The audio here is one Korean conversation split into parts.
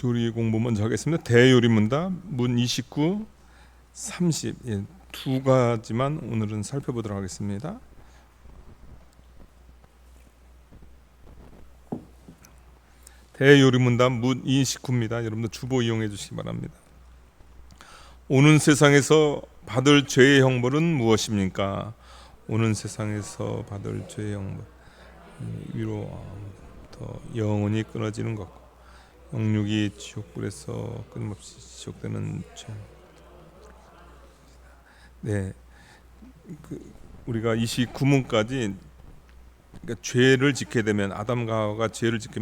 교리 공부 먼저 하겠습니다. 대요리문답 문 29, 30 두 가지만 오늘은 살펴보도록 하겠습니다. 대요리문답 문 29입니다. 여러분들 주보 이용해 주시기 바랍니다. 오는 세상에서 받을 죄의 형벌은 무엇입니까? 오는 세상에서 받을 죄의 형벌, 위로부터 영원히 끊어지는 것, 영육이 지옥불에서 끊임없이 지속되는 죄. 우리가 29문까지 그러니까 죄를 짓게 되면 아담과 하와가 죄를 짓게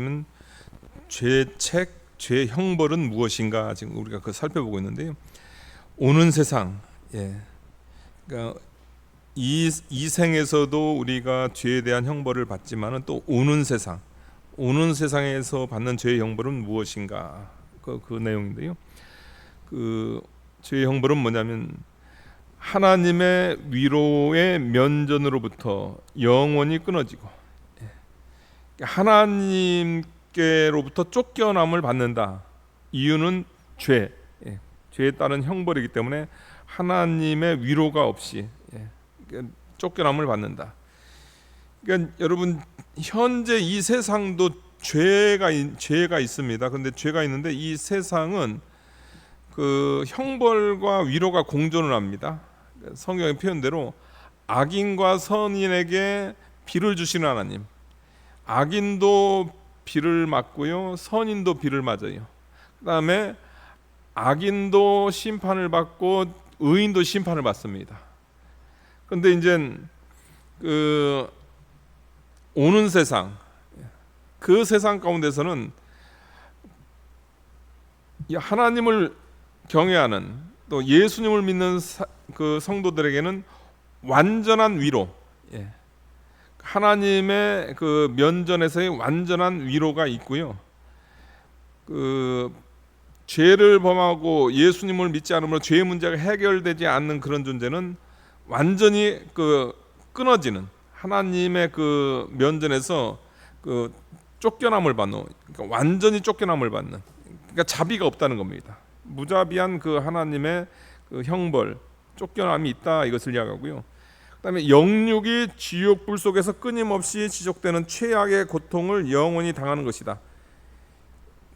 죄책, 죄 형벌은 무엇인가 지금 우리가 그 살펴보고 있는데요. 오는 세상, 그러니까 이 생에서도 우리가 죄에 대한 형벌을 받지만은 또 오는 세상에서 받는 죄의 형벌은 무엇인가 그 내용인데요. 그 죄의 형벌은 뭐냐면 하나님의 위로의 면전으로부터 영원히 끊어지고 하나님께로부터 쫓겨남을 받는다. 이유는 죄에 따른 형벌이기 때문에 하나님의 위로가 없이 쫓겨남을 받는다. 그러니까 여러분 현재 이 세상도 죄가 있습니다. 그런데 죄가 있는데 이 세상은 그 형벌과 위로가 공존을 합니다. 성경의 표현대로 악인과 선인에게 비를 주시는 하나님. 악인도 비를 맞고요, 선인도 비를 맞아요. 그다음에 악인도 심판을 받고 의인도 심판을 받습니다. 그런데 이제 그 오는 세상, 그 세상 가운데서는 하나님을 경외하는 또 예수님을 믿는 그 성도들에게는 완전한 위로, 하나님의 그 면전에서의 완전한 위로가 있고요. 그 죄를 범하고 예수님을 믿지 않으므로 죄의 문제가 해결되지 않는 그런 존재는 완전히 그 끊어지는 하나님의 그 면전에서 그 쫓겨남을 받는, 그러니까 완전히 쫓겨남을 받는, 그러니까 자비가 없다는 겁니다. 무자비한 그 하나님의 그 형벌, 쫓겨남이 있다 이것을 이야기하고요. 그다음에 영육이 지옥불 속에서 끊임없이 지속되는 최악의 고통을 영원히 당하는 것이다.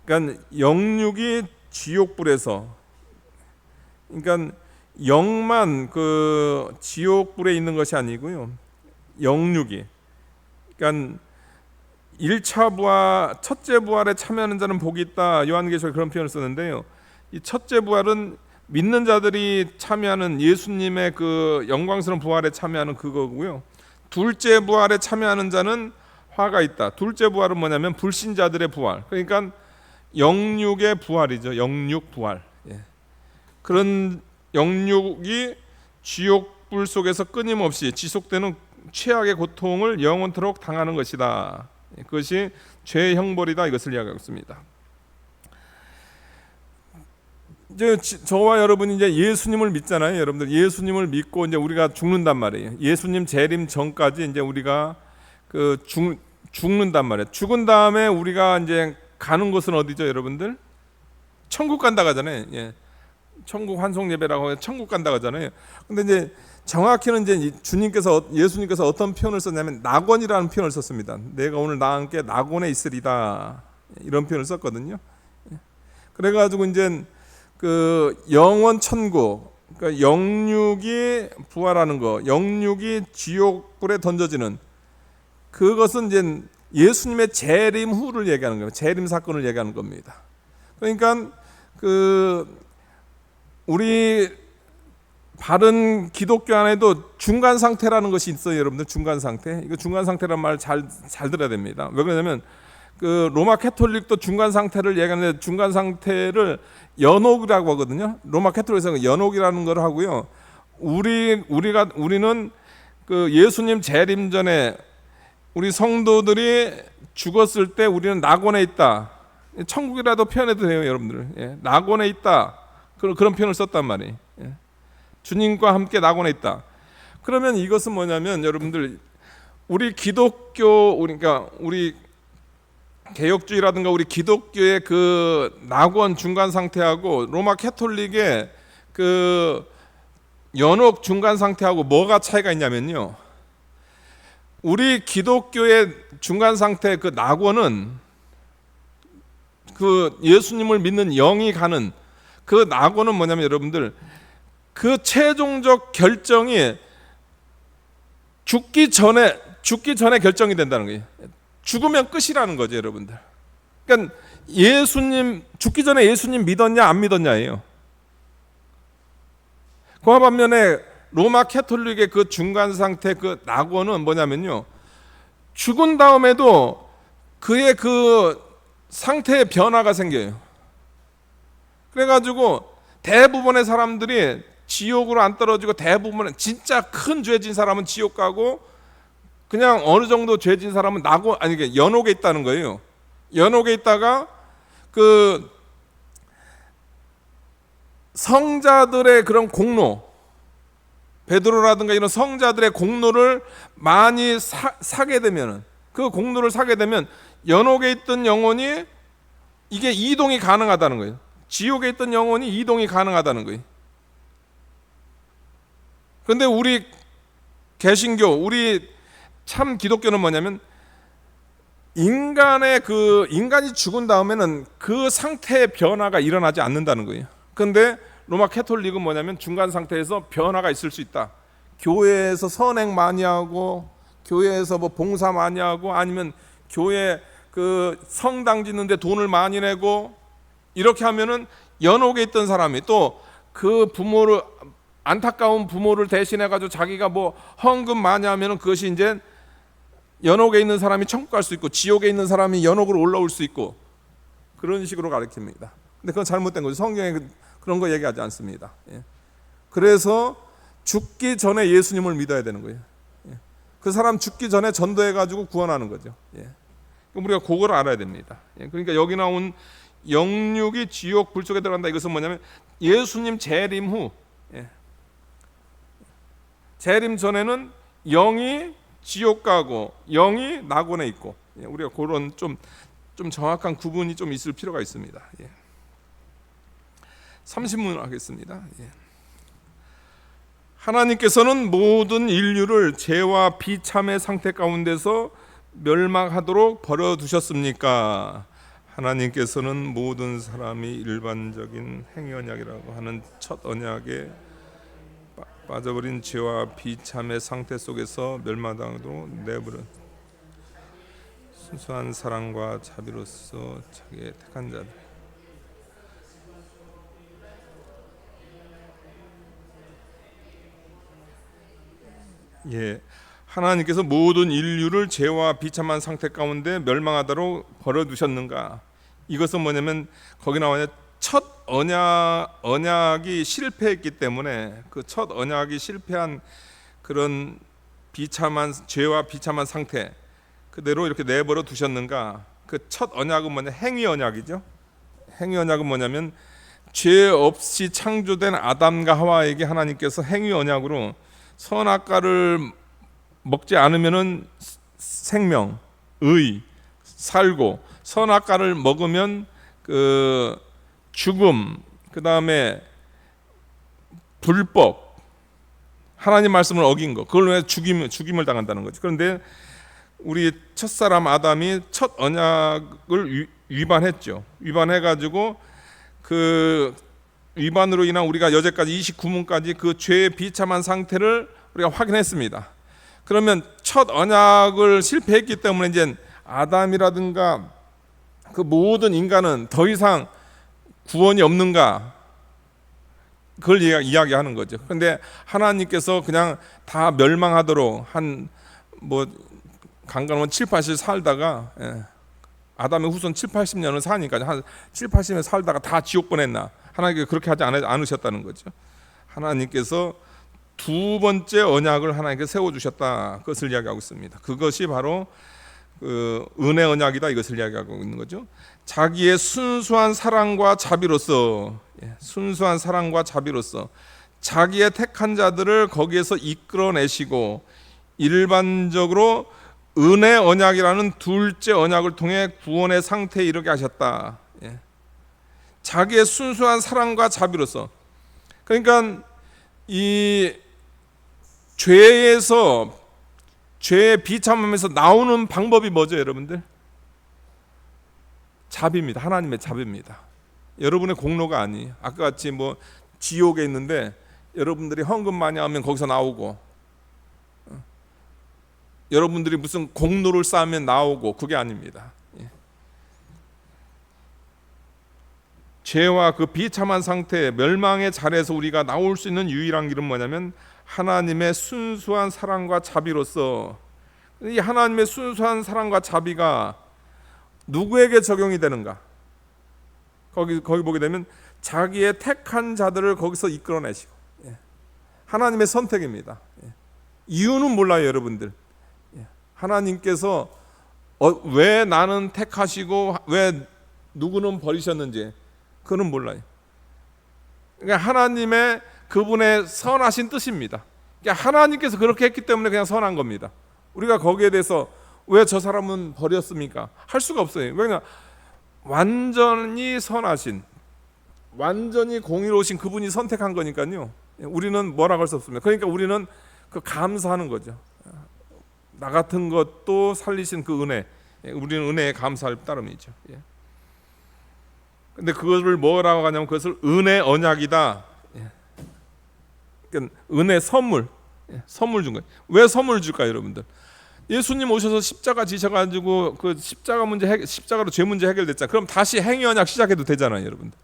그러니까 영육이 지옥불에서, 그러니까 영만 그 지옥불에 있는 것이 아니고요. 영육이, 그러니까 1차 부활, 첫째 부활에 참여하는 자는 복이 있다. 요한계시록에 그런 표현을 썼는데요. 이 첫째 부활은 믿는 자들이 참여하는 예수님의 그 영광스러운 부활에 참여하는 그거고요. 둘째 부활에 참여하는 자는 화가 있다. 둘째 부활은 뭐냐면 불신자들의 부활. 그러니까 영육의 부활이죠. 영육 부활. 그런 영육이 지옥불 속에서 끊임없이 지속되는 최악의 고통을 영원토록 당하는 것이다. 그것이 죄의 형벌이다. 이것을 이야기하고 있습니다. 이제 저와 여러분이 이제 예수님을 믿잖아요. 여러분들 예수님을 믿고 이제 우리가 죽는단 말이에요. 예수님 재림 전까지 이제 우리가 그 죽는단 말이에요. 죽은 다음에 우리가 이제 가는 곳은 어디죠, 여러분들? 천국 간다 가잖아요. 천국 환송 예배라고 해서 천국 간다 가잖아요. 근데 이제 정확히는 이제 예수님께서 어떤 표현을 썼냐면 낙원이라는 표현을 썼습니다. 내가 오늘 나와 함께 낙원에 있으리다. 이런 표현을 썼거든요. 그래가지고 이제 그 영원 천국, 그러니까 영육이 부활하는 거, 영육이 지옥불에 던져지는 그것은 이제 예수님의 재림 후를 얘기하는 거예요. 재림 사건을 얘기하는 겁니다. 그러니까 그 우리 바른 기독교 안에도 중간 상태라는 것이 있어요, 여러분들. 중간 상태. 이거 중간 상태라는 말 잘 들어야 됩니다. 왜 그러냐면 그 로마 캐톨릭도 중간 상태를 얘기하는데 중간 상태를 연옥이라고 하거든요. 로마 캐톨릭에서는 연옥이라는 걸 하고요. 우리는 그 예수님 재림 전에 우리 성도들이 죽었을 때 우리는 낙원에 있다. 천국이라도 표현해도 돼요, 여러분들. 낙원에 있다. 그런 표현을 썼단 말이에요. 주님과 함께 낙원에 있다. 그러면 이것은 뭐냐면 여러분들 우리 기독교, 그러니까 우리 개혁주의라든가 우리 기독교의 그 낙원 중간 상태하고 로마 캐톨릭의 그 연옥 중간 상태하고 뭐가 차이가 있냐면요, 우리 기독교의 중간 상태 그 낙원은 그 예수님을 믿는 영이 가는 그 낙원은 뭐냐면, 여러분들 그 최종적 결정이 죽기 전에 결정이 된다는 거예요. 죽으면 끝이라는 거죠, 여러분들. 그러니까 예수님 죽기 전에 예수님 믿었냐 안 믿었냐예요. 그와 반면에 로마 캐톨릭의 그 중간 상태 그 낙원은 뭐냐면요, 죽은 다음에도 그의 그 상태의 변화가 생겨요. 그래가지고 대부분의 사람들이 지옥으로 안 떨어지고, 대부분은 진짜 큰 죄 진 사람은 지옥 가고, 그냥 어느 정도 죄 진 사람은 연옥에 있다는 거예요. 연옥에 있다가 그 성자들의 그런 공로, 베드로라든가 이런 성자들의 공로를 많이 사게 되면, 그 공로를 사게 되면 연옥에 있던 영혼이 이게 이동이 가능하다는 거예요. 지옥에 있던 영혼이 이동이 가능하다는 거예요. 그런데 우리 개신교, 우리 참 기독교는 뭐냐면, 인간이 죽은 다음에는 그 상태의 변화가 일어나지 않는다는 거예요. 그런데 로마 캐톨릭은 뭐냐면, 중간 상태에서 변화가 있을 수 있다. 교회에서 선행 많이 하고, 교회에서 뭐 봉사 많이 하고, 아니면 교회 그 성당 짓는데 돈을 많이 내고, 이렇게 하면은 연옥에 있던 사람이 또 그 부모를, 안타까운 부모를 대신해 가지고 자기가 뭐 헌금 많이 하면은 그것이 이제 연옥에 있는 사람이 천국 갈 수 있고, 지옥에 있는 사람이 연옥으로 올라올 수 있고, 그런 식으로 가르칩니다. 근데 그건 잘못된 거죠. 성경에 그런 거 얘기하지 않습니다. 그래서 죽기 전에 예수님을 믿어야 되는 거예요. 그 사람 죽기 전에 전도해 가지고 구원하는 거죠. 우리가 그걸 알아야 됩니다. 그러니까 여기 나온 영육이 지옥 불 속에 들어간다, 이것은 뭐냐면, 예수님 재림 후, 재림 전에는 영이 지옥 가고 영이 낙원에 있고, 우리가 그런 좀 정확한 구분이 좀 있을 필요가 있습니다. 30문 하겠습니다. 하나님께서는 모든 인류를 죄와 비참의 상태 가운데서 멸망하도록 버려두셨습니까? 하나님께서는 모든 사람이 일반적인 행위 언약이라고 하는 첫 언약에 빠져버린 죄와 비참의 상태 속에서 멸망하도록 내버려 순수한 사랑과 자비로서 자기의 택한 자들, 하나님께서 모든 인류를 죄와 비참한 상태 가운데 멸망하도록 버려두셨는가? 이것은 뭐냐면, 거기 나오냐, 첫 언약이 실패했기 때문에 그 첫 언약이 실패한 그런 비참한 죄와 비참한 상태 그대로 이렇게 내버려 두셨는가? 그 첫 언약은 뭐냐? 행위 언약이죠. 행위 언약은 뭐냐면, 죄 없이 창조된 아담과 하와에게 하나님께서 행위 언약으로 선악과를 먹지 않으면은 생명, 의, 살고, 선악과를 먹으면 그 죽음, 그 다음에 불법, 하나님 말씀을 어긴 거, 그걸 왜 죽임을 당한다는 거죠. 그런데 우리 첫사람 아담이 첫 언약을 위반했죠. 위반해가지고 그 위반으로 인한 우리가 여태까지 29문까지 그 죄의 비참한 상태를 우리가 확인했습니다. 그러면 첫 언약을 실패했기 때문에 이제 아담이라든가 그 모든 인간은 더 이상 구원이 없는가? 그걸 이야기하는 거죠. 그런데 하나님께서 그냥 다 멸망하도록 한 뭐 간간하면 7, 80 살다가, 아담의 후손 7, 80년을 사니까 한 7, 80년 살다가 다 지옥 보냈나? 하나님께서 그렇게 하지 않으셨다는 거죠. 하나님께서 두 번째 언약을 하나님께서 세워주셨다, 그것을 이야기하고 있습니다. 그것이 바로 그 은혜 언약이다, 이것을 이야기하고 있는 거죠. 자기의 순수한 사랑과 자비로서, 순수한 사랑과 자비로서 자기의 택한 자들을 거기에서 이끌어내시고, 일반적으로 은혜 언약이라는 둘째 언약을 통해 구원의 상태에 이르게 하셨다. 예. 자기의 순수한 사랑과 자비로서. 그러니까 이 죄에서, 죄의 비참함에서 나오는 방법이 뭐죠, 여러분들? 자비입니다. 하나님의 자비입니다. 여러분의 공로가 아니에요. 아까 같이 뭐 지옥에 있는데 여러분들이 헌금 많이 하면 거기서 나오고, 여러분들이 무슨 공로를 쌓으면 나오고, 그게 아닙니다. 예. 죄와 그 비참한 상태, 멸망의 자리에서 우리가 나올 수 있는 유일한 길은 뭐냐면 하나님의 순수한 사랑과 자비로서. 이 하나님의 순수한 사랑과 자비가 누구에게 적용이 되는가? 거기 보게 되면 자기의 택한 자들을 거기서 이끌어내시고, 예. 하나님의 선택입니다. 예. 이유는 몰라요, 여러분들. 예. 하나님께서 왜 나는 택하시고 왜 누구는 버리셨는지 그는 몰라요. 그러니까 하나님의 그분의 선하신 뜻입니다. 그러니까 하나님께서 그렇게 했기 때문에 그냥 선한 겁니다. 우리가 거기에 대해서 왜 저 사람은 버렸습니까? 할 수가 없어요. 왜냐, 완전히 선하신, 완전히 공의로우신 그분이 선택한 거니까요. 우리는 뭐라고 할 수 없습니다. 그러니까 우리는 그 감사하는 거죠. 나 같은 것도 살리신 그 은혜, 우리는 은혜에 감사할 따름이죠. 근데 그것을 뭐라고 하냐면 그것을 은혜 언약이다. 그러니까 은혜 선물 준 거예요. 왜 선물 줄까요, 여러분들? 예수님 오셔서 십자가 지셔가지고 그 십자가로 죄 문제 해결됐잖아요. 그럼 다시 행위 언약 시작해도 되잖아요, 여러분들.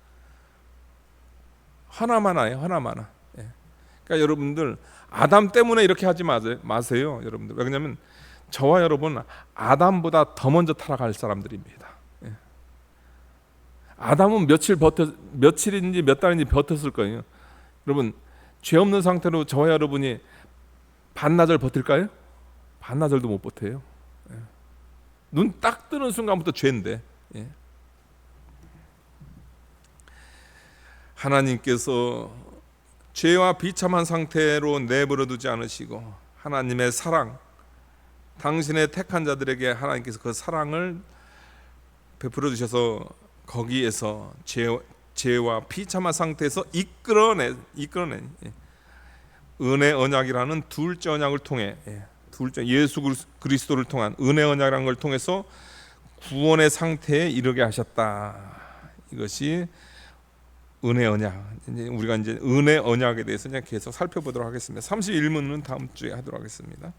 하나만아요, 하나만아. 그러니까 여러분들 아담 때문에 이렇게 하지 마세요, 여러분들. 왜냐하면 저와 여러분 아담보다 더 먼저 타락할 사람들입니다. 아담은 며칠인지 몇 달인지 버텼을 거예요. 여러분, 죄 없는 상태로 저와 여러분이 반나절 버틸까요? 반나절도 못 버텨요. 눈 딱 뜨는 순간부터 죄인데. 하나님께서 죄와 비참한 상태로 내버려 두지 않으시고 하나님의 사랑, 당신의 택한 자들에게 하나님께서 그 사랑을 베풀어 주셔서 거기에서 죄와 비참한 상태에서 이끌어낸 은혜 언약이라는 둘째 언약을 통해, 둘째 예수 그리스도를 통한 은혜 언약이라는 걸 통해서 구원의 상태에 이르게 하셨다. 이것이 은혜 언약. 이제 우리가 이제 은혜 언약에 대해서 그냥 계속 살펴보도록 하겠습니다. 31문은 다음 주에 하도록 하겠습니다.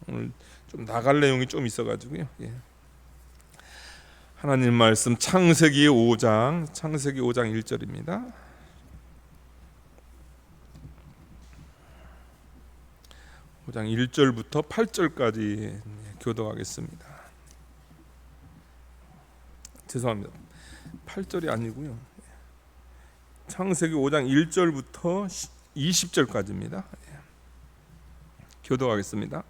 오늘 좀 나갈 내용이 좀 있어가지고요. 하나님 말씀 창세기 5장 1절입니다. 장 1절부터 8절까지 교독하겠습니다. 죄송합니다. 8절이 아니고요. 창세기 5장 1절부터 20절까지입니다. 교독하겠습니다.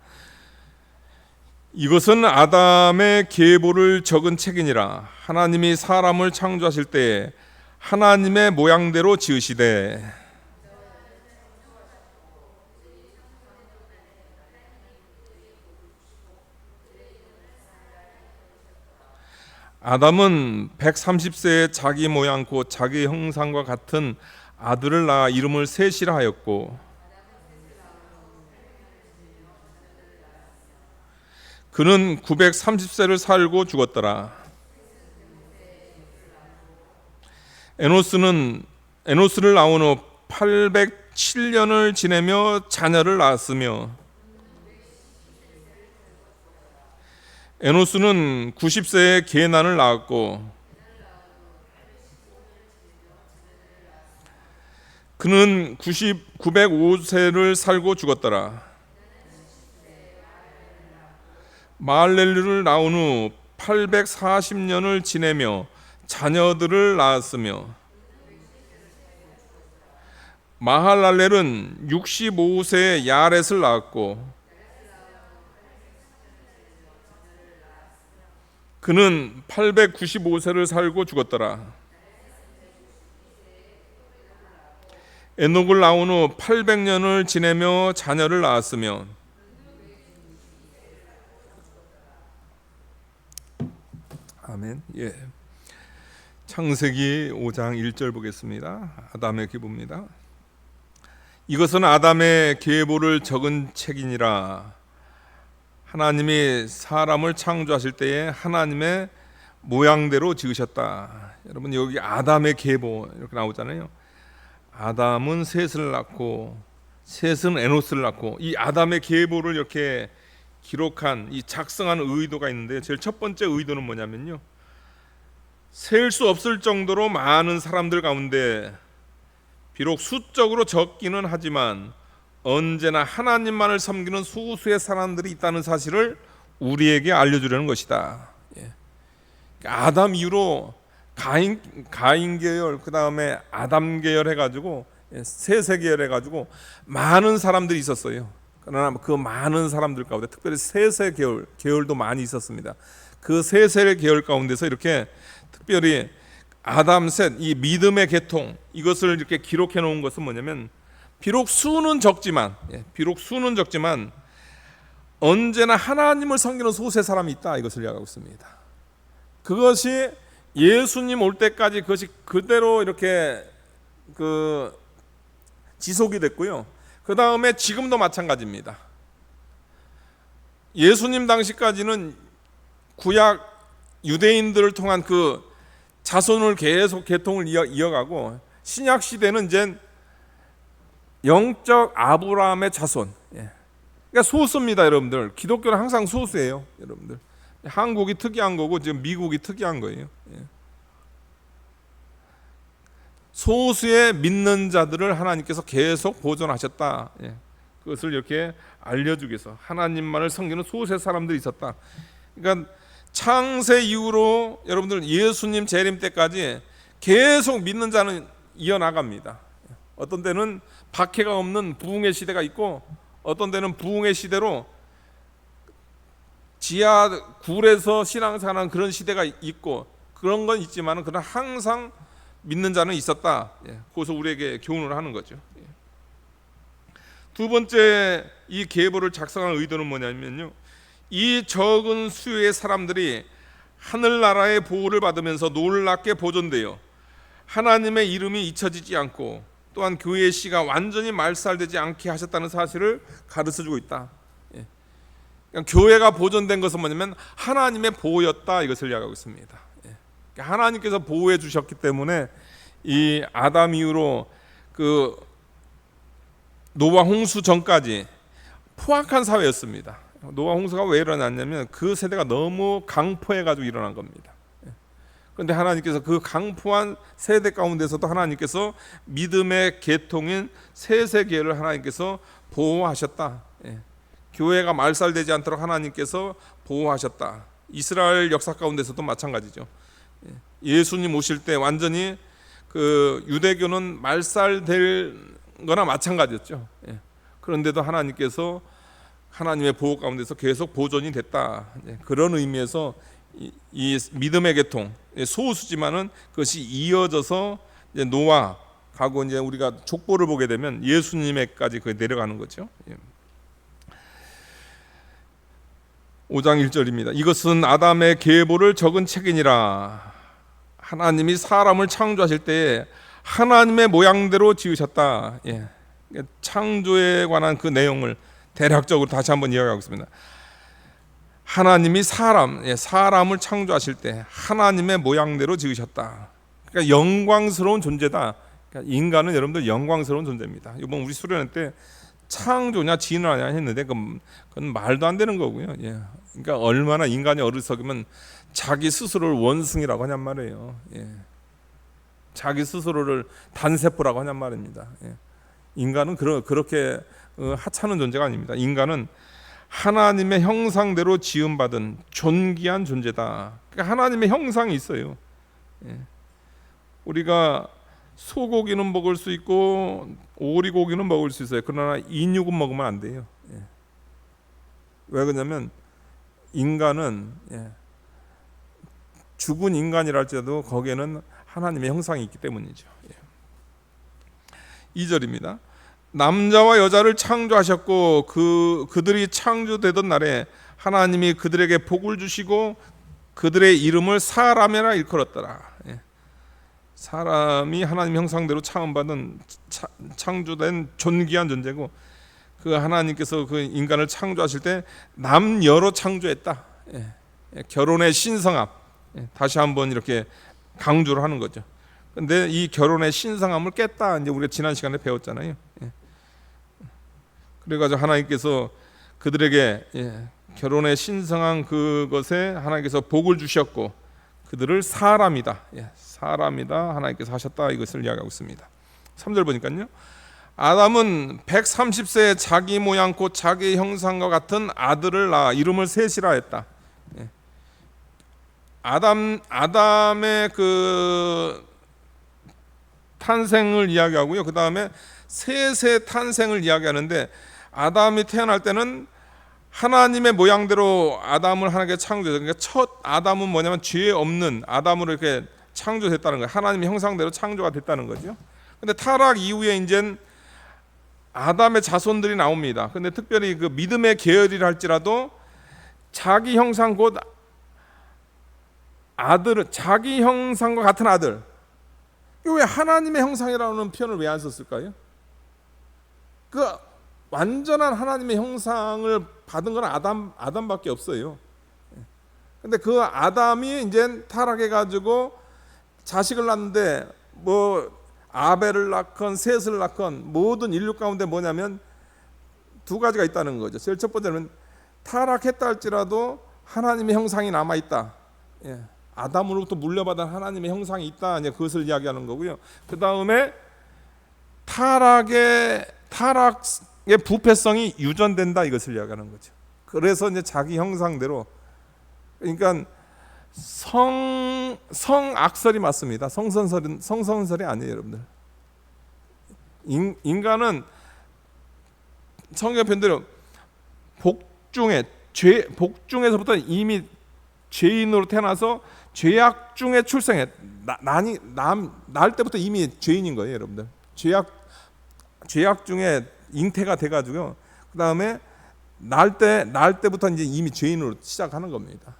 이것은 아담의 계보를 적은 책이니라. 하나님이 사람을 창조하실 때에 하나님의 모양대로 지으시되 아담은 130세에 자기 모양 곧 자기 형상과 같은 아들을 낳아 이름을 셋이라 하였고 그는 930세를 살고 죽었더라. 에노스를 낳은 후 807년을 지내며 자녀를 낳았으며 에노스는 90세에 게난을 낳았고 그는 905세를 살고 죽었더라. 마할렐루를 낳은 후 840년을 지내며 자녀들을 낳았으며 마할랄렐은 65세에 야렛을 낳았고 그는 895세를 살고 죽었더라. 에녹을 낳은 후 800년을 지내며 자녀를 낳았으며 아멘. 예. 창세기 5장 1절 보겠습니다. 아담의 계보입니다. 이것은 아담의 계보를 적은 책이니라. 하나님이 사람을 창조하실 때에 하나님의 모양대로 지으셨다. 여러분 여기 아담의 계보 이렇게 나오잖아요. 아담은 셋을 낳고 셋은 에노스를 낳고, 이 아담의 계보를 이렇게 기록한 이 작성한 의도가 있는데, 제일 첫 번째 의도는 뭐냐면요, 셀 수 없을 정도로 많은 사람들 가운데 비록 수적으로 적기는 하지만 언제나 하나님만을 섬기는 소수의 사람들이 있다는 사실을 우리에게 알려주려는 것이다. 아담 이후로 가인 계열, 그 다음에 아담 계열 해가지고 셋의 계열 해가지고 많은 사람들이 있었어요. 그러나 그 많은 사람들 가운데 특별히 셋의 계열도 많이 있었습니다. 그 셋의 계열 가운데서 이렇게 특별히 아담 셋, 이 믿음의 계통, 이것을 이렇게 기록해 놓은 것은 뭐냐면, 비록 수는 적지만 언제나 하나님을 섬기는 소수의 사람이 있다, 이것을 이야기하고 있습니다. 그것이 예수님 올 때까지 그것이 그대로 이렇게 지속이 됐고요. 그 다음에 지금도 마찬가지입니다. 예수님 당시까지는 구약 유대인들을 통한 그 자손을 계속 계통을 이어가고, 신약 시대는 이제 영적 아브라함의 자손. 그러니까 소수입니다, 여러분들. 기독교는 항상 소수예요, 여러분들. 한국이 특이한 거고 지금 미국이 특이한 거예요. 소수의 믿는 자들을 하나님께서 계속 보존하셨다. 그것을 이렇게 알려주기 위해서 하나님만을 섬기는 소수의 사람들이 있었다. 그러니까 창세 이후로 여러분들 예수님 재림 때까지 계속 믿는 자는 이어나갑니다. 어떤 때는 박해가 없는 부흥의 시대가 있고, 어떤 때는 부흥의 시대로 지하 굴에서 신앙생활하는 그런 시대가 있고, 그런 건 있지만 그러나 항상 믿는 자는 있었다. 그것을 우리에게 교훈을 하는 거죠. 두 번째, 이 계보를 작성한 의도는 뭐냐면요, 이 적은 수의 사람들이 하늘나라의 보호를 받으면서 놀랍게 보존되어 하나님의 이름이 잊혀지지 않고, 또한 교회의 씨가 완전히 말살되지 않게 하셨다는 사실을 가르쳐주고 있다. 그러니까 교회가 보존된 것은 뭐냐면 하나님의 보호였다, 이것을 이야기하고 있습니다. 그러니까 하나님께서 보호해 주셨기 때문에 이 아담 이후로 그 노아 홍수 전까지 포악한 사회였습니다. 노아 홍수가 왜 일어났냐면 그 세대가 너무 강포해가지고 일어난 겁니다. 그런데 하나님께서 그 강포한 세대 가운데서도 하나님께서 믿음의 계통인 셋의 계를 하나님께서 보호하셨다. 교회가 말살되지 않도록 하나님께서 보호하셨다. 이스라엘 역사 가운데서도 마찬가지죠. 예수님 오실 때 완전히 그 유대교는 말살될 거나 마찬가지였죠. 그런데도 하나님께서 하나님의 보호 가운데서 계속 보존이 됐다. 그런 의미에서 이 믿음의 계통, 소수지만은 그것이 이어져서 이제 노아 가고 이제 우리가 족보를 보게 되면 예수님에까지 내려가는 거죠. 5장 1절입니다. 이것은 아담의 계보를 적은 책이니라. 하나님이 사람을 창조하실 때에 하나님의 모양대로 지으셨다. 창조에 관한 그 내용을 대략적으로 다시 한번 이야기하고 있습니다. 하나님이 사람을 창조하실 때 하나님의 모양대로 지으셨다. 그러니까 영광스러운 존재다. 그러니까 인간은 여러분들 영광스러운 존재입니다. 이번 우리 수련회 때 창조냐 진화냐 했는데 그건 말도 안 되는 거고요. 그러니까 얼마나 인간이 어리석으면 자기 스스로를 원숭이라고 하냔 말이에요. 자기 스스로를 단세포라고 하냔 말입니다. 인간은 그렇게 하찮은 존재가 아닙니다. 인간은 하나님의 형상대로 지음받은 존귀한 존재다. 그러니까 하나님의 형상이 있어요. 우리가 소고기는 먹을 수 있고 오리고기는 먹을 수 있어요. 그러나 인육은 먹으면 안 돼요. 왜 그러냐면 인간은 죽은 인간이라 할지라도 거기에는 하나님의 형상이 있기 때문이죠. 2절입니다. 남자와 여자를 창조하셨고 그들이 창조되던 날에 하나님이 그들에게 복을 주시고 그들의 이름을 사람이라 일컬었더라. 예. 사람이 하나님 형상대로 창조된 존귀한 존재고, 그 하나님께서 그 인간을 창조하실 때 남녀로 창조했다. 예. 결혼의 신성함, 다시 한번 이렇게 강조를 하는 거죠. 근데 이 결혼의 신성함을 깼다, 이제 우리가 지난 시간에 배웠잖아요. 그래가지고 하나님께서 그들에게 결혼의 신성한 그것에 하나님께서 복을 주셨고, 그들을 사람이다, 사람이다 하나님께서 하셨다, 이것을 이야기하고 있습니다. 3절 보니까요, 아담은 130세에 자기 모양 곧 자기 형상과 같은 아들을 낳아 이름을 셋이라 했다. 아담의 그 탄생을 이야기하고요, 그 다음에 셋의 탄생을 이야기하는데, 아담이 태어날 때는 하나님의 모양대로 아담을 하나님께 창조했어요. 그러니까 첫 아담은 뭐냐면 죄 없는 아담으로 이렇게 창조됐다는 거예요. 하나님의 형상대로 창조가 됐다는 거죠. 근데 타락 이후에 이제 아담의 자손들이 나옵니다. 근데 특별히 그 믿음의 계열이라 할지라도 자기 형상 곧 아들은 자기 형상과 같은 아들. 왜 하나님의 형상이라는 표현을 왜 안 썼을까요? 그 완전한 하나님의 형상을 받은 건 아담밖에 없어요. 근데 그 아담이 이제 타락해 가지고 자식을 낳는데, 뭐 아벨을 낳건 셋을 낳건 모든 인류 가운데 뭐냐면 두 가지가 있다는 거죠. 제일 첫 번째는 타락했다 할지라도 하나님의 형상이 남아 있다. 아담으로부터 물려받은 하나님의 형상이 있다, 이제 그것을 이야기하는 거고요. 그 다음에 타락의 부패성이 유전된다, 이것을 이야기하는 거죠. 그래서 이제 자기 형상대로, 그러니까 성악설이 맞습니다. 성선설이 아니에요, 여러분들. 인간은 성경 편대로 복중에서부터 이미 죄인으로 태어나서 죄악 중에 출생해. 날 때부터 이미 죄인인 거예요, 여러분들. 죄악 중에 잉태가 돼가지고요. 그 다음에 날 때부터 이제 이미 죄인으로 시작하는 겁니다.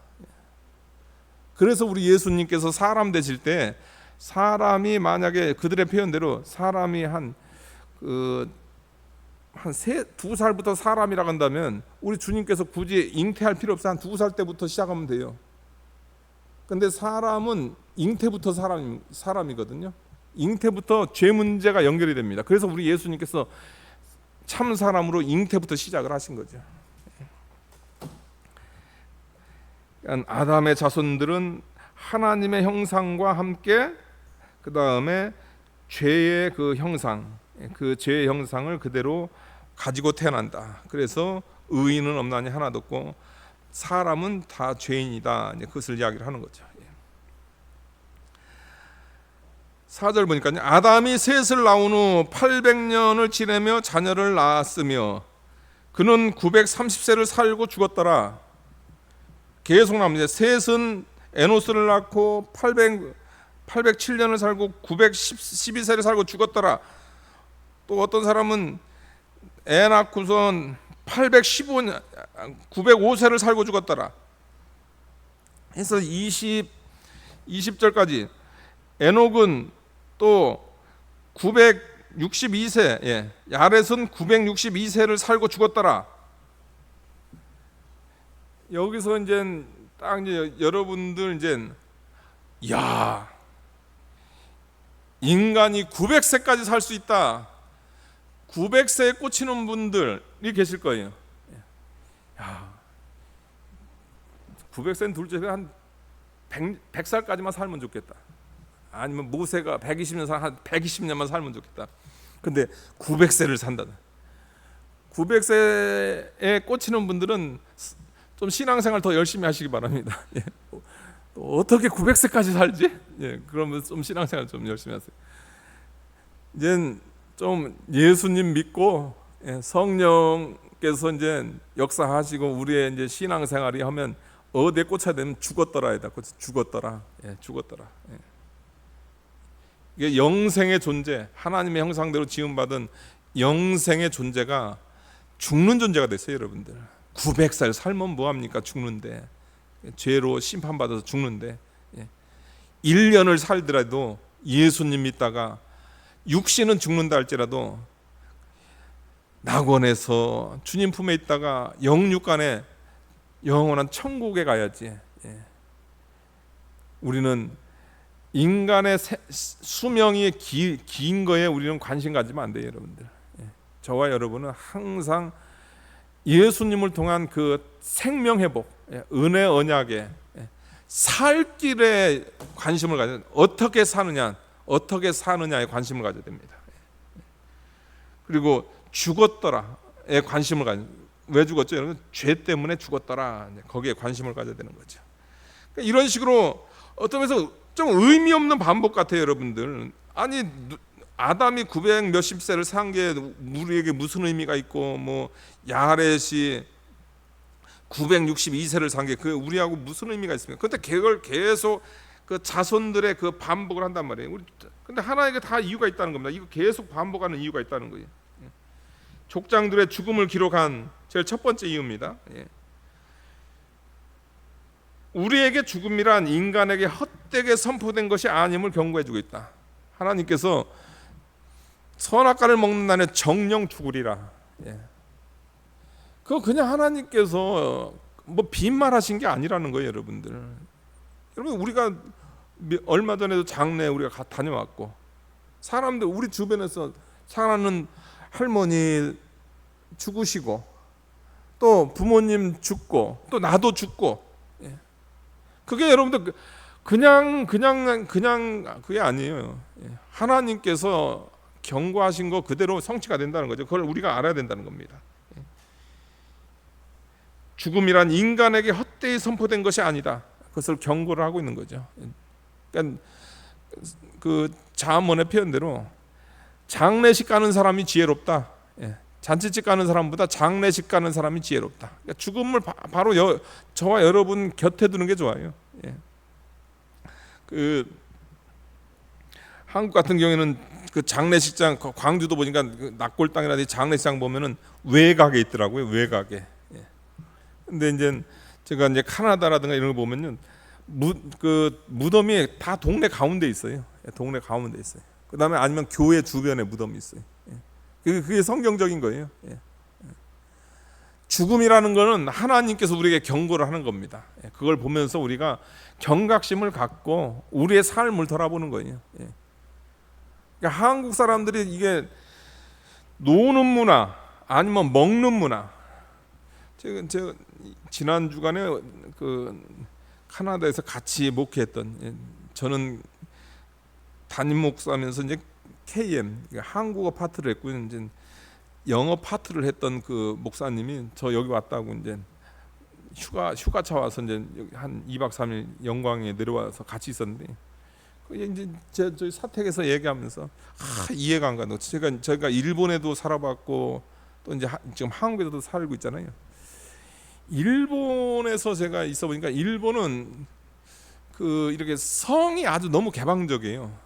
그래서 우리 예수님께서 사람 되실 때, 사람이 만약에 그들의 표현대로 사람이 한 2살부터 사람이라고 한다면, 우리 주님께서 굳이 잉태할 필요 없어. 한 2살 때부터 시작하면 돼요. 근데 사람은 잉태부터 사람이거든요. 잉태부터 죄 문제가 연결이 됩니다. 그래서 우리 예수님께서 참 사람으로 잉태부터 시작을 하신 거죠. 아담의 자손들은 하나님의 형상과 함께 그 다음에 죄의 그 형상, 그 죄의 형상을 그대로 가지고 태어난다. 그래서 의인은 없나니 하나도 없고 사람은 다 죄인이다, 이제 그것을 이야기를 하는 거죠. 4절 보니까요, 아담이 셋을 낳은 후 800년을 지내며 자녀를 낳았으며 그는 930세를 살고 죽었더라. 계속 나옵니다. 셋은 에노스를 낳고 807년을 살고 912세를 살고 죽었더라. 또 어떤 사람은 애 낳고선 905세를 살고 죽었더라. 해서 20절까지 에녹은 또 962세, 야렛은 962세를 살고 죽었더라. 여기서 이제 딱 이제 여러분들 이제, 야, 인간이 900세까지 살 수 있다. 900세에 꽂히는 분들이 계실 거예요. 야, 900세는 둘째 한 100살까지만 살면 좋겠다. 아니면 모세가 120년만 살면 좋겠다. 근데 900세를 산다. 900세에 꽂히는 분들은 좀 신앙생활 더 열심히 하시기 바랍니다. 또 어떻게 900세까지 살지? 그러면 좀 신앙생활 좀 열심히 하세요. 이제 좀 예수님 믿고 성령께서 이제 역사하시고 우리의 이제 신앙생활이 하면 어디에 꽂혀야 되면 죽었더라이다. 죽었더라. 죽었더라. 이게 영생의 존재, 하나님의 형상대로 지음받은 영생의 존재가 죽는 존재가 됐어요, 여러분들. 900살 살면 뭐합니까? 죽는데. 죄로 심판받아서 죽는데 1년을 살더라도 예수님 믿다가 육신은 죽는다 할지라도 낙원에서 주님 품에 있다가 영육간에 영원한 천국에 가야지. 우리는 인간의 수명이 긴 거에 우리는 관심 가지면 안 돼요, 여러분들. 저와 여러분은 항상 예수님을 통한 그 생명 회복, 은혜 언약에 살 길에 관심을 가져야 돼요. 어떻게 사느냐에 관심을 가져야 됩니다. 그리고 죽었더라에 관심을 가져. 왜 죽었죠? 여러분, 죄 때문에 죽었더라. 거기에 관심을 가져야 되는 거죠. 그러니까 이런 식으로 어떤 면에서 좀 의미 없는 반복 같아요, 여러분들. 아니, 아담이 900 몇십 세를 산 게 우리에게 무슨 의미가 있고, 뭐 야렛이 962세를 산 게 그 우리하고 무슨 의미가 있습니까? 근데 그걸 계속 그 자손들의 그 반복을 한단 말이에요. 근데 하나에게 다 이유가 있다는 겁니다. 이거 계속 반복하는 이유가 있다는 거예요. 족장들의 죽음을 기록한 제일 첫 번째 이유입니다. 우리에게 죽음이란 인간에게 헛되게 선포된 것이 아님을 경고해주고 있다. 하나님께서 선악과를 먹는 날에 정령 죽으리라. 그거 그냥 하나님께서 뭐 빈말하신 게 아니라는 거예요, 여러분들. 여러분, 우리가 얼마 전에도 장례 우리가 다녀왔고, 사람들 우리 주변에서 사랑하는 할머니 죽으시고, 또 부모님 죽고, 또 나도 죽고, 그게 여러분들 그냥 그게 아니에요. 하나님께서 경고하신 거 그대로 성취가 된다는 거죠. 그걸 우리가 알아야 된다는 겁니다. 죽음이란 인간에게 헛되이 선포된 것이 아니다. 그것을 경고를 하고 있는 거죠. 그러니까 그 잠언의 표현대로 장례식 가는 사람이 지혜롭다. 잔치집 가는 사람보다 장례식 가는 사람이 지혜롭다. 그러니까 죽음을 바로 저와 여러분 곁에 두는 게 좋아요. 그 한국 같은 경우에는 그 장례식장, 광주도 보니까 그 낙골 땅이라든지 장례식장 보면은 외곽에 있더라고요. 외곽에. 근데 이제 제가 이제 카나다라든가 이런 거 보면은 그 무덤이 다 동네 가운데 있어요. 동네 가운데 있어요. 그다음에 아니면 교회 주변에 무덤이 있어요. 그게 성경적인 거예요. 죽음이라는 거는 하나님께서 우리에게 경고를 하는 겁니다. 그걸 보면서 우리가 경각심을 갖고 우리의 삶을 돌아보는 거예요. 그러니까 한국 사람들이 이게 노는 문화 아니면 먹는 문화. 제가 지난 주간에 그 카나다에서 같이 목회했던, 저는 담임 목사면서 이제 KM 한국어 파트를 했고요. 이제 영어 파트를 했던 그 목사님이 저 여기 왔다고 이제 휴가차 와서 이제 한 2박 3일 영광에 내려와서 같이 있었는데, 이제 저희 사택에서 얘기하면서 이해가 안 가는. 제가 일본에도 살아봤고 또 이제 지금 한국에도 살고 있잖아요. 일본에서 제가 있어 보니까 일본은 그 이렇게 성이 아주 너무 개방적이에요.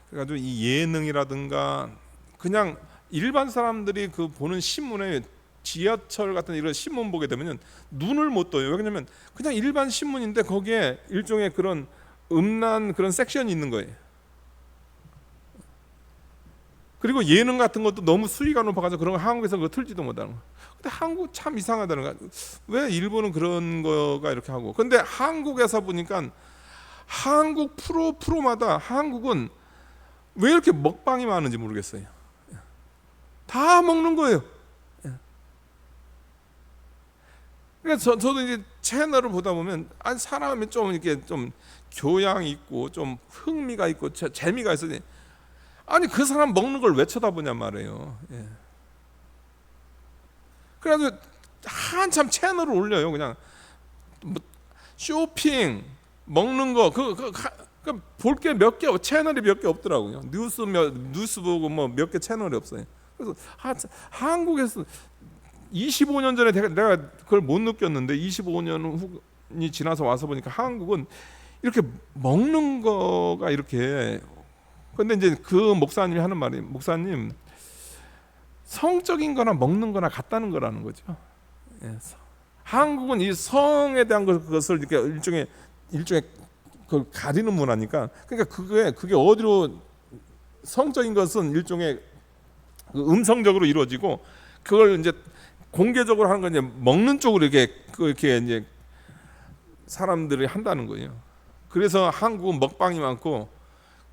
그래가지고 이 예능이라든가 그냥 일반 사람들이 그 보는 신문에 지하철 같은 이런 신문 보게 되면 눈을 못 떠요. 왜냐면 그냥 일반 신문인데 거기에 일종의 그런 음란 그런 섹션이 있는 거예요. 그리고 예능 같은 것도 너무 수위가 높아가지고 그런 거 한국에서 그거 틀지도 못하는 거. 근데 한국 참 이상하다는 거야. 왜 일본은 그런 거가 이렇게 하고? 근데 한국에서 보니까 한국 프로마다 한국은 왜 이렇게 먹방이 많은지 모르겠어요. 다 먹는 거예요. 그래서 저도 이제 채널을 보다 보면 사람이 좀 이렇게 좀 교양 있고 좀 흥미가 있고 재미가 있으니 아니 그 사람 먹는 걸 왜 쳐다보냔 말이에요. 그래서 한참 채널을 올려요. 그냥 뭐 쇼핑 먹는 거 볼 게 몇 개 채널이 몇 개 없더라고요. 뉴스 보고 뭐 몇 개 채널이 없어요. 그래서 한국에서 25년 전에 내가 그걸 못 느꼈는데 25년이 지나서 와서 보니까 한국은 이렇게 먹는 거가 이렇게. 근데 이제 그 목사님이 하는 말이, 목사님 성적인 거나 먹는 거나 같다는 거라는 거죠. 한국은 이 성에 대한 것을 이렇게 일종의 그걸 가리는 문화니까, 그러니까 그게 어디로, 성적인 것은 일종의 음성적으로 이루어지고, 그걸 이제 공개적으로 하는 건 이제 먹는 쪽으로 이렇게 이제 사람들이 한다는 거예요. 그래서 한국은 먹방이 많고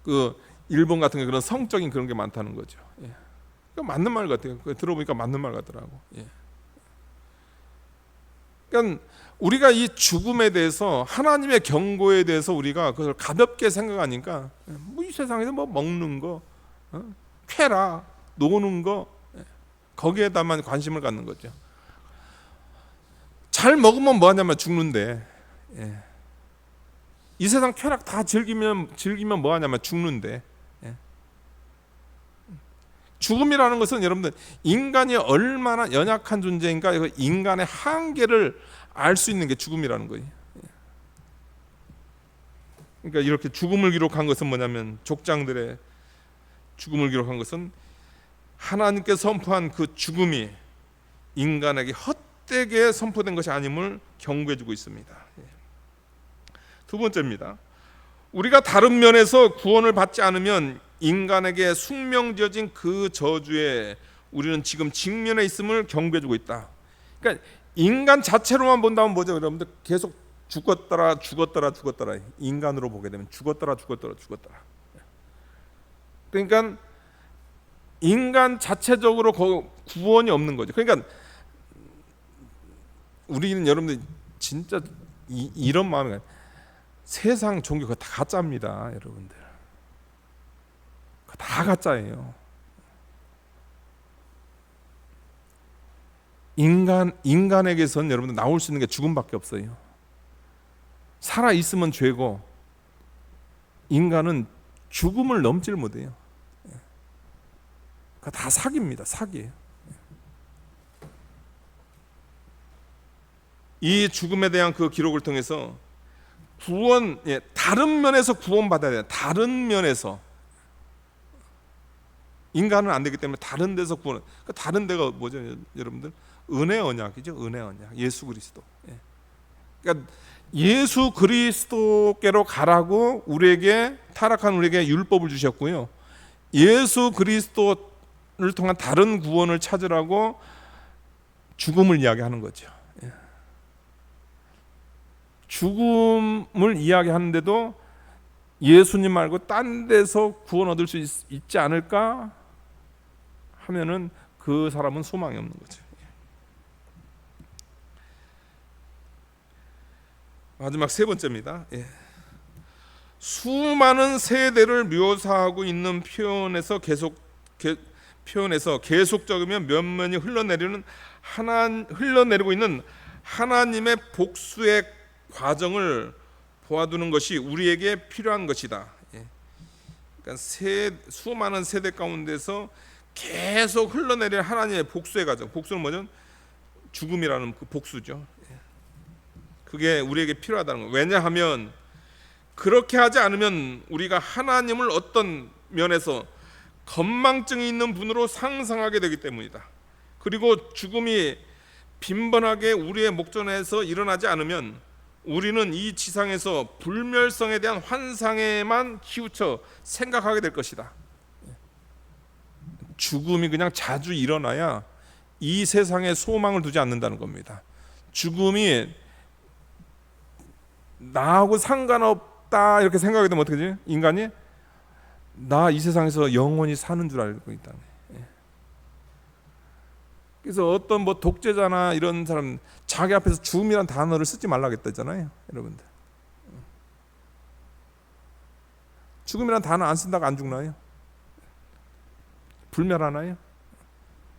그 일본 같은 게 그런 성적인 그런 게 많다는 거죠. 예. 맞는 말 같아요. 들어보니까 맞는 말 같더라고. 예. 그러니까 우리가 이 죽음에 대해서, 하나님의 경고에 대해서 우리가 그걸 가볍게 생각하니까, 뭐 이 세상에서 뭐 먹는 거, 쾌락, 노는 거, 거기에다만 관심을 갖는 거죠. 잘 먹으면 뭐 하냐면 죽는데, 예. 이 세상 쾌락 다 즐기면 뭐 하냐면 죽는데, 예. 죽음이라는 것은 여러분들, 인간이 얼마나 연약한 존재인가, 인간의 한계를 알 수 있는 게 죽음이라는 거예요. 그러니까 이렇게 죽음을 기록한 것은 뭐냐면, 족장들의 죽음을 기록한 것은 하나님께 선포한 그 죽음이 인간에게 헛되게 선포된 것이 아님을 경고해주고 있습니다. 두 번째입니다. 우리가 다른 면에서 구원을 받지 않으면 인간에게 숙명지어진 그 저주에 우리는 지금 직면해 있음을 경고해주고 있다. 그러니까 인간 자체로만 본다면 뭐죠, 여러분들? 계속 죽었더라. 인간으로 보게 되면 죽었더라. 그러니까 인간 자체적으로 구원이 없는 거죠. 그러니까 우리는, 여러분들 진짜 이런 마음이, 세상 종교 그거 다 가짜입니다, 여러분들. 그거 다 가짜예요. 인간에게선 여러분들 나올 수 있는 게 죽음밖에 없어요. 살아 있으면 죄고, 인간은 죽음을 넘질 못해요. 그거 다 사기입니다, 사기예요. 이 죽음에 대한 그 기록을 통해서 구원, 다른 면에서 구원받아야 돼요. 다른 면에서. 인간은 안 되기 때문에 다른 데서 구원. 그 다른 데가 뭐죠, 여러분들? 은혜 언약이죠. 은혜 언약. 예수 그리스도. 그러니까 예수 그리스도께로 가라고 우리에게, 타락한 우리에게 율법을 주셨고요. 예수 그리스도를 통한 다른 구원을 찾으라고 죽음을 이야기하는 거죠. 죽음을 이야기하는데도 예수님 말고 딴 데서 구원 얻을 수 있지 않을까 하면은 그 사람은 소망이 없는 거죠. 마지막 세 번째입니다. 수많은 세대를 묘사하고 있는 표현에서 계속적이면 면면이 흘러내리고 있는 하나님의 복수의 과정을 보아두는 것이 우리에게 필요한 것이다. 그러니까 수많은 세대 가운데서 계속 흘러내리는 하나님의 복수의 과정. 복수는 뭐죠? 죽음이라는 그 복수죠. 그게 우리에게 필요하다는 거예요. 왜냐하면 그렇게 하지 않으면 우리가 하나님을 어떤 면에서 건망증이 있는 분으로 상상하게 되기 때문이다. 그리고 죽음이 빈번하게 우리의 목전에서 일어나지 않으면 우리는 이 지상에서 불멸성에 대한 환상에만 치우쳐 생각하게 될 것이다. 죽음이 그냥 자주 일어나야 이 세상에 소망을 두지 않는다는 겁니다. 죽음이 나하고 상관없다 이렇게 생각하게 되면 어떻게 되지? 인간이 나 이 세상에서 영원히 사는 줄 알고 있다. 그래서 어떤 뭐 독재자나 이런 사람 자기 앞에서 죽음이란 단어를 쓰지 말라고 했잖아요, 여러분들. 죽음이란 단어 안 쓴다고 안 죽나요? 불멸하나요?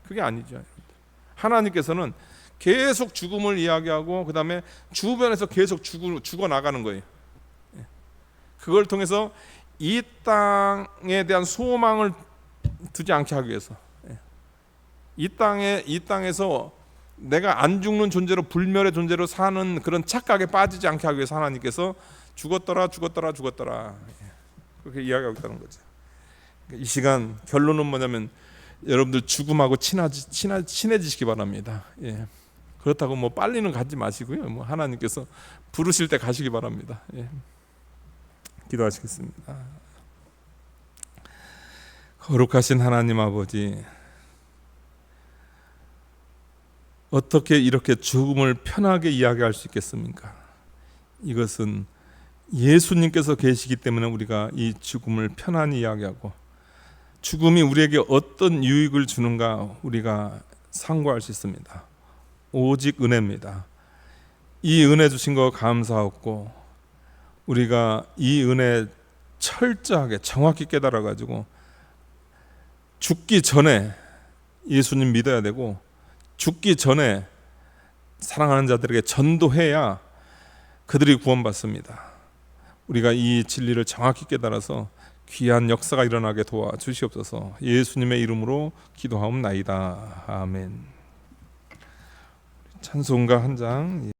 그게 아니죠. 하나님께서는 계속 죽음을 이야기하고 그 다음에 주변에서 계속 죽어 나가는 거예요. 그걸 통해서 이 땅에 대한 소망을 두지 않게 하기 위해서, 이 땅에서 내가 안 죽는 존재로, 불멸의 존재로 사는 그런 착각에 빠지지 않게 하기 위해서 하나님께서 죽었더라 그렇게 이야기하고 있다는 거죠. 이 시간 결론은 뭐냐면 여러분들 죽음하고 친해지시기 바랍니다. 그렇다고 뭐 빨리는 가지 마시고요. 뭐 하나님께서 부르실 때 가시기 바랍니다. 예. 기도하시겠습니다. 거룩하신 하나님 아버지, 어떻게 이렇게 죽음을 편하게 이야기할 수 있겠습니까? 이것은 예수님께서 계시기 때문에 우리가 이 죽음을 편안히 이야기하고, 죽음이 우리에게 어떤 유익을 주는가 우리가 상고할 수 있습니다. 오직 은혜입니다. 이 은혜 주신 거 감사하고, 우리가 이 은혜 철저하게 정확히 깨달아 가지고 죽기 전에 예수님 믿어야 되고, 죽기 전에 사랑하는 자들에게 전도해야 그들이 구원받습니다. 우리가 이 진리를 정확히 깨달아서 귀한 역사가 일어나게 도와주시옵소서. 예수님의 이름으로 기도하옵나이다. 아멘. 찬송가 한 장.